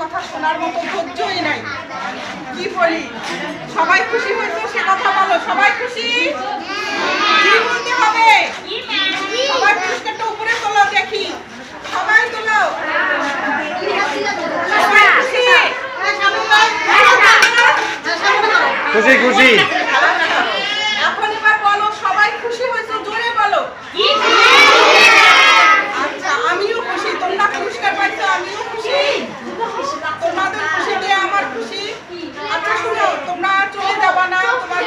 কথা শোনার মতো ধৈর্যই নাই। কি বলি, সবাই খুশি হয়েছে সে কথা বলো। সবাই খুশি? কি বলতে হবে? সবাই পুরস্কারটা উপরে তোলো দেখি, সবাই তোলো। সবাই খুশি? খুশি খুশি। এখন এবার বলো সবাই খুশি হয়েছে, জোরে বলো। আচ্ছা, আমিও খুশি। তোমরা পুরস্কার পাইছো, আমিও খুশি। তোমাদের খুশিতে আমার খুশি। আচ্ছা শুনো, তোমরা চলে যাবা না, তোমার